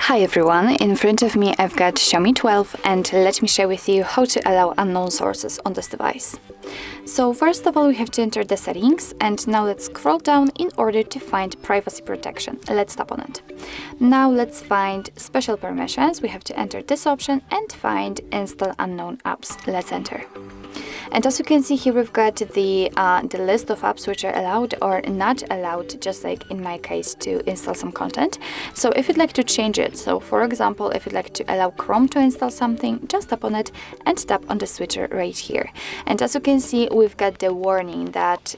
Hi everyone, in front of me I've got Xiaomi 12 and let me share with you how to allow unknown sources on this device. So first of all we have to enter the settings, and now let's scroll down in order to find privacy protection. Let's tap on it. Now let's find special permissions. We have to enter this option and find install unknown apps. Let's enter. And as you can see here, we've got the list of apps which are allowed or not allowed, just like in my case, to install some content. So if you'd like to change it, so for example, if you'd like to allow Chrome to install something, just tap on it and tap on the switcher right here. And as you can see, we've got the warning that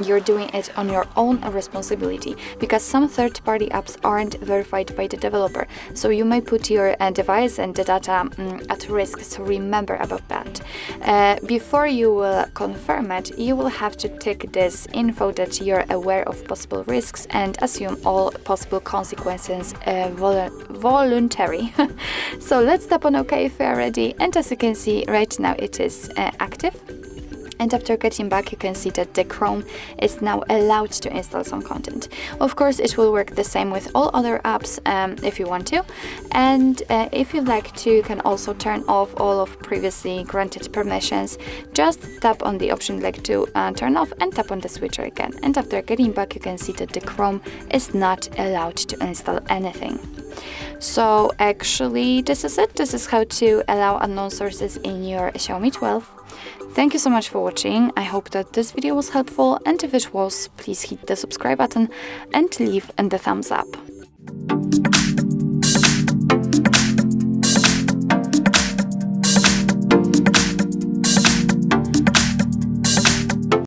you're doing it on your own responsibility, because some third-party apps aren't verified by the developer. So you may put your device and the data at risk, so remember about that. Before you will confirm it, you will have to tick this info that you're aware of possible risks and assume all possible consequences voluntary. So let's tap on OK if you're ready, and as you can see right now it is active. And after getting back, you can see that the Chrome is now allowed to install some content. Of course, it will work the same with all other apps if you want to. And if you'd like to, you can also turn off all of previously granted permissions. Just tap on the option you'd like to turn off and tap on the switcher again. And after getting back, you can see that the Chrome is not allowed to install anything. So actually, this is it. This is how to allow unknown sources in your Xiaomi 12. Thank you so much for watching. I hope that this video was helpful, and if it was, please hit the subscribe button and leave the thumbs up.